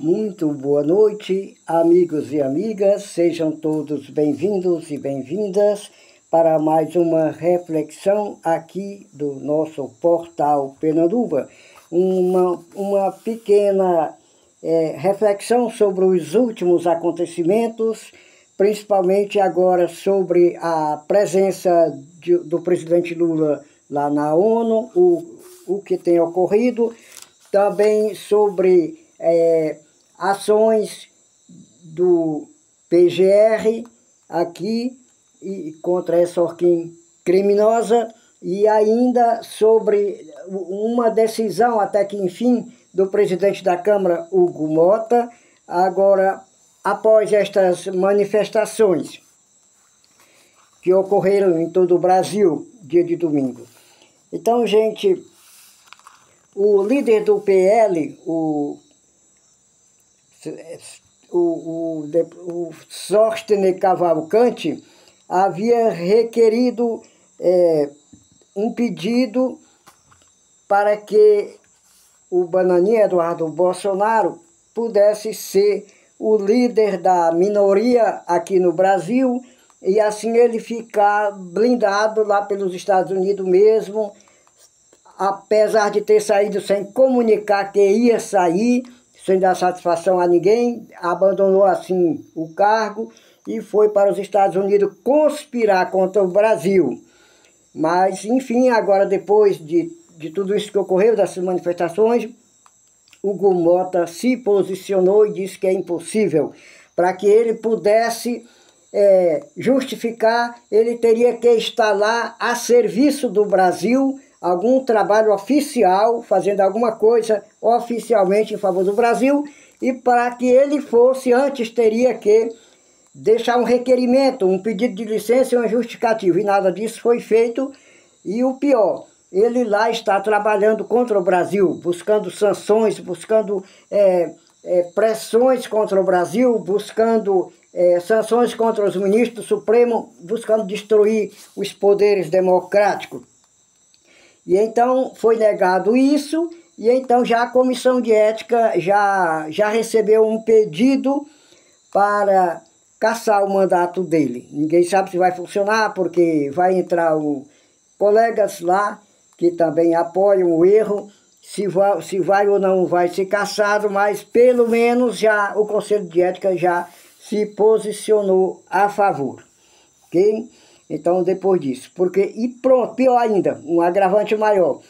Muito boa noite, amigos e amigas, sejam todos bem-vindos e bem-vindas para mais uma reflexão aqui do nosso portal Penanduva. Uma pequena reflexão sobre os últimos acontecimentos, principalmente agora sobre a presença do presidente Lula lá na ONU, o que tem ocorrido, também sobre ações do PGR aqui contra essa orquim criminosa e ainda sobre uma decisão, até que enfim, do presidente da Câmara, Hugo Mota, agora após estas manifestações que ocorreram em todo o Brasil, dia de domingo. Então, gente, o líder do PL, o Sóstenes Cavalcante, havia requerido um pedido para que o Bananinha Eduardo Bolsonaro pudesse ser o líder da minoria aqui no Brasil e assim ele ficar blindado lá pelos Estados Unidos mesmo, apesar de ter saído sem comunicar que ia sair, sem dar satisfação a ninguém, abandonou assim o cargo e foi para os Estados Unidos conspirar contra o Brasil. Mas, enfim, agora depois de tudo isso que ocorreu, dessas manifestações, Hugo Mota se posicionou e disse que é impossível. Para que ele pudesse justificar, ele teria que estar lá a serviço do Brasil, algum trabalho oficial, fazendo alguma coisa oficialmente em favor do Brasil, e para que ele fosse, antes teria que deixar um requerimento, um pedido de licença e uma justificativa, e nada disso foi feito. E o pior, ele lá está trabalhando contra o Brasil, buscando sanções, buscando pressões contra o Brasil, buscando sanções contra os ministros do Supremo, buscando destruir os poderes democráticos. E então foi negado isso, e então já a Comissão de Ética já recebeu um pedido para cassar o mandato dele. Ninguém sabe se vai funcionar, porque vai entrar colegas lá que também apoiam o erro, se vai ou não vai ser cassado, mas pelo menos já o Conselho de Ética já se posicionou a favor, ok? Então, depois disso, e pronto, pior ainda, um agravante maior.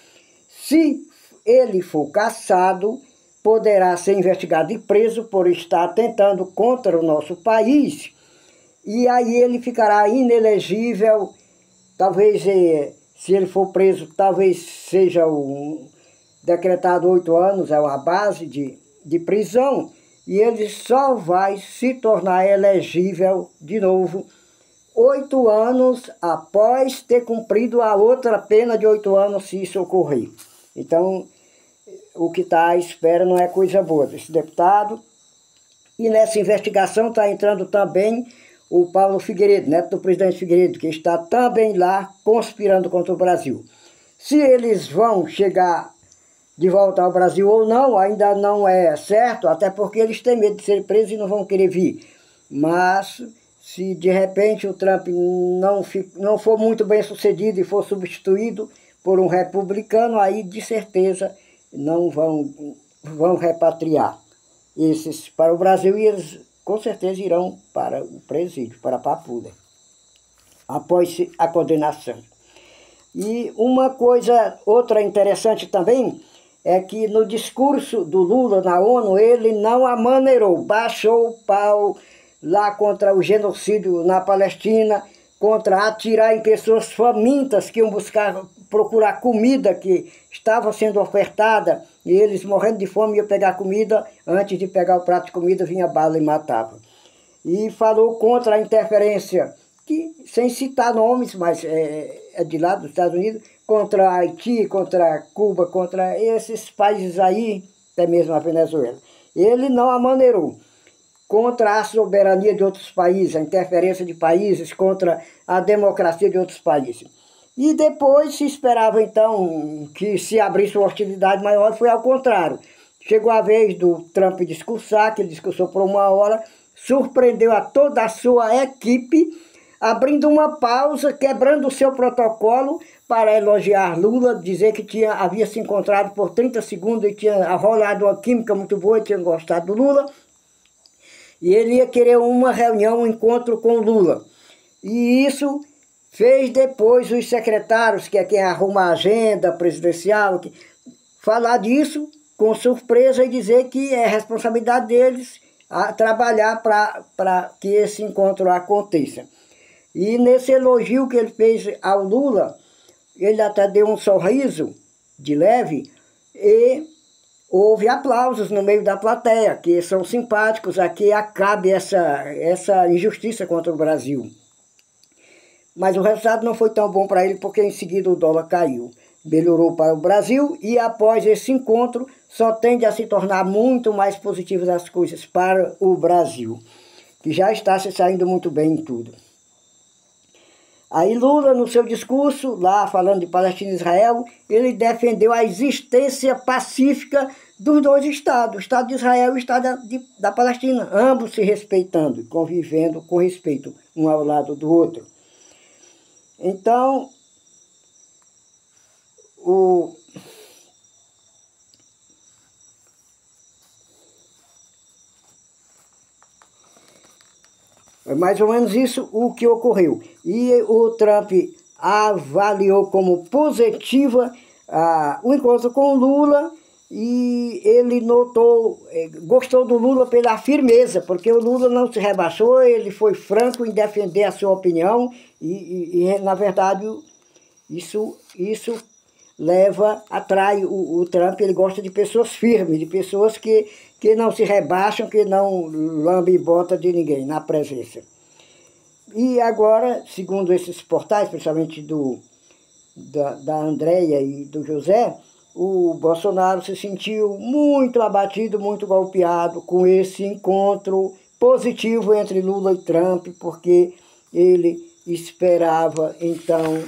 Se ele for cassado, poderá ser investigado e preso por estar atentando contra o nosso país, e aí ele ficará inelegível. Talvez, se ele for preso, talvez seja decretado 8 anos, é uma base de prisão, e ele só vai se tornar elegível de novo 8 anos após ter cumprido a outra pena de 8 anos, se isso ocorrer. Então, o que está à espera não é coisa boa desse deputado. E nessa investigação está entrando também o Paulo Figueiredo, neto do presidente Figueiredo, que está também lá conspirando contra o Brasil. Se eles vão chegar de volta ao Brasil ou não, ainda não é certo, até porque eles têm medo de ser presos e não vão querer vir. Mas se de repente o Trump não for muito bem sucedido e for substituído por um republicano, aí de certeza não vão repatriar esses para o Brasil, e eles com certeza irão para o presídio, para a Papuda, após a condenação. E outra interessante também, é que no discurso do Lula na ONU, ele não amaneirou, baixou o pau lá contra o genocídio na Palestina, contra atirar em pessoas famintas que iam procurar comida que estava sendo ofertada, e eles morrendo de fome iam pegar comida, antes de pegar o prato de comida vinha bala e matava. E falou contra a interferência, que sem citar nomes, mas é de lá dos Estados Unidos, contra Haiti, contra Cuba, contra esses países aí, até mesmo a Venezuela. Ele não amaneirou contra a soberania de outros países, a interferência de países, contra a democracia de outros países. E depois se esperava, então, que se abrisse uma hostilidade maior, foi ao contrário. chegou a vez do Trump discursar, que ele discursou por 1 hora, surpreendeu a toda a sua equipe, abrindo uma pausa, quebrando o seu protocolo para elogiar Lula, dizer que havia se encontrado por 30 segundos e tinha rolado uma química muito boa e tinha gostado do Lula. E ele ia querer uma reunião, um encontro com Lula. E isso fez depois os secretários, que é quem arruma a agenda presidencial, falar disso com surpresa e dizer que é responsabilidade deles a trabalhar para que esse encontro aconteça. E nesse elogio que ele fez ao Lula, ele até deu um sorriso de leve e houve aplausos no meio da plateia, que são simpáticos, aqui acabe essa injustiça contra o Brasil. Mas o resultado não foi tão bom para ele, porque em seguida o dólar caiu. Melhorou para o Brasil e após esse encontro só tende a se tornar muito mais positivas as coisas para o Brasil, que já está se saindo muito bem em tudo. Aí Lula, no seu discurso, lá falando de Palestina e Israel, ele defendeu a existência pacífica dos dois estados, o Estado de Israel e o Estado da Palestina, ambos se respeitando, convivendo com respeito um ao lado do outro. Então, é mais ou menos isso o que ocorreu. E o Trump avaliou como positiva o encontro com o Lula e ele gostou do Lula pela firmeza, porque o Lula não se rebaixou, ele foi franco em defender a sua opinião e na verdade, isso atrai o Trump. Ele gosta de pessoas firmes, de pessoas que não se rebaixam, que não lambem bota de ninguém na presença. E agora, segundo esses portais, principalmente da Andréia e do José, o Bolsonaro se sentiu muito abatido, muito golpeado com esse encontro positivo entre Lula e Trump, porque ele esperava, então,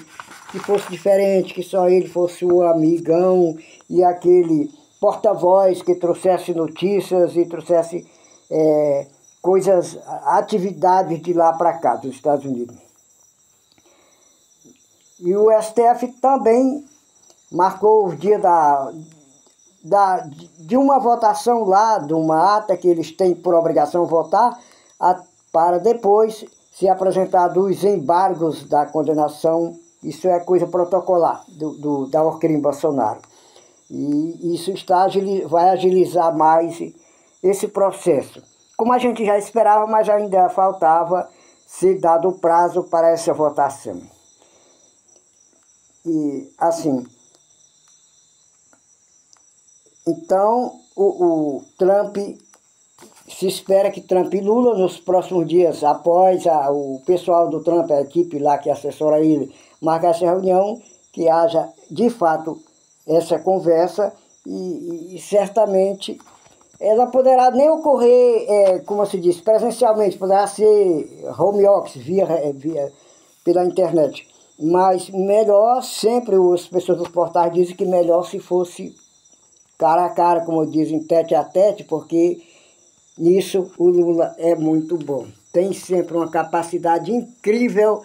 que fosse diferente, que só ele fosse o amigão e aquele porta-voz que trouxesse notícias e trouxesse coisas, atividades de lá para cá, dos Estados Unidos. E o STF também marcou o dia de uma votação lá, de uma ata que eles têm por obrigação votar, para depois se apresentar dos embargos da condenação. Isso é coisa protocolar da Orquídea Bolsonaro. E isso vai agilizar mais esse processo. Como a gente já esperava, mas ainda faltava ser dado o prazo para essa votação. E assim, então o Trump, se espera que Trump e Lula nos próximos dias, após o pessoal do Trump, a equipe lá que assessora ele, marcar essa reunião, que haja de fato essa conversa e certamente ela poderá nem ocorrer, como se diz, presencialmente, poderá ser home office, pela internet. Mas melhor, sempre as pessoas dos portais dizem que melhor se fosse cara a cara, como dizem, tete a tete, porque nisso o Lula é muito bom. Tem sempre uma capacidade incrível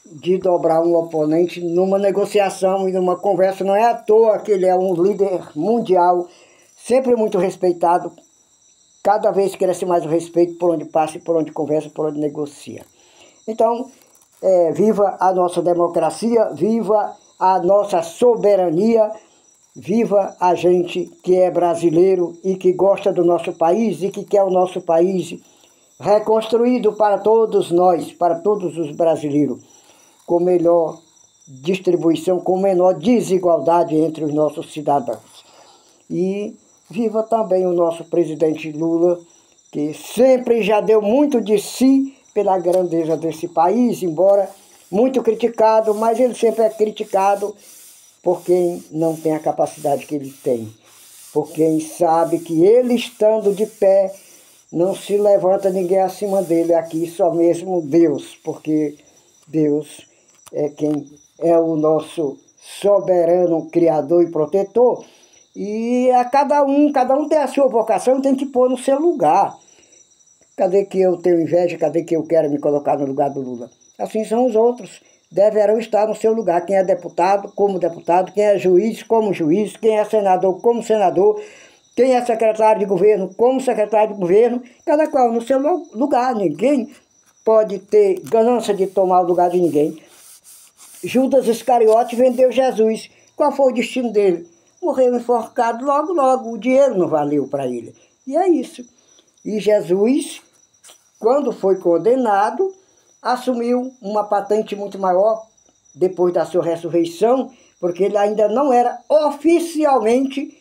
de dobrar um oponente numa negociação e numa conversa. Não é à toa que ele é um líder mundial, sempre muito respeitado, cada vez cresce mais o respeito por onde passa, por onde conversa, por onde negocia. Então, viva a nossa democracia, viva a nossa soberania, viva a gente que é brasileiro e que gosta do nosso país e que quer o nosso país reconstruído para todos nós, para todos os brasileiros, com melhor distribuição, com menor desigualdade entre os nossos cidadãos. E viva também o nosso presidente Lula, que sempre já deu muito de si pela grandeza desse país, embora muito criticado, mas ele sempre é criticado por quem não tem a capacidade que ele tem, por quem sabe que ele estando de pé, não se levanta ninguém acima dele aqui, só mesmo Deus, porque Deus é quem é o nosso soberano, criador e protetor, E a cada um tem a sua vocação, tem que pôr no seu lugar. Cadê que eu tenho inveja? Cadê que eu quero me colocar no lugar do Lula? Assim são os outros. Deverão estar no seu lugar. Quem é deputado, como deputado. Quem é juiz, como juiz. Quem é senador, como senador. Quem é secretário de governo, como secretário de governo. Cada qual no seu lugar. Ninguém pode ter ganância de tomar o lugar de ninguém. Judas Iscariote vendeu Jesus. Qual foi o destino dele? Morreu enforcado logo, logo. O dinheiro não valeu para ele. E é isso. E Jesus, quando foi condenado, assumiu uma patente muito maior depois da sua ressurreição, porque ele ainda não era oficialmente,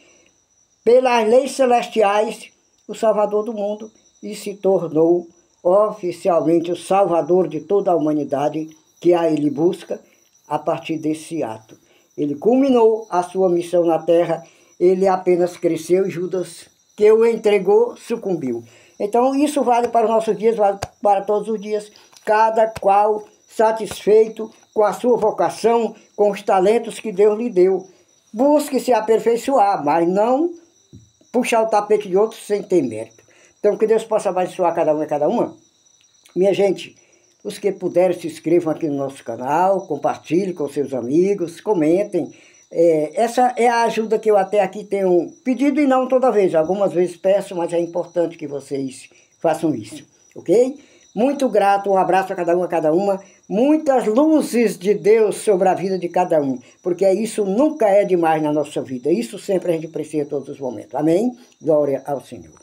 pelas leis celestiais, o Salvador do mundo e se tornou oficialmente o Salvador de toda a humanidade que a ele busca a partir desse ato. Ele culminou a sua missão na terra, ele apenas cresceu e Judas, que o entregou, sucumbiu. Então isso vale para os nossos dias, vale para todos os dias, cada qual satisfeito com a sua vocação, com os talentos que Deus lhe deu. Busque se aperfeiçoar, mas não puxar o tapete de outros sem ter mérito. Então que Deus possa abençoar cada um e cada uma. Minha gente, os que puderem se inscrevam aqui no nosso canal, compartilhem com seus amigos, comentem. Essa é a ajuda que eu até aqui tenho pedido e não toda vez. Algumas vezes peço, mas é importante que vocês façam isso, ok? Muito grato, um abraço a cada um, a cada uma. Muitas luzes de Deus sobre a vida de cada um, porque isso nunca é demais na nossa vida. Isso sempre a gente precisa em todos os momentos. Amém? Glória ao Senhor.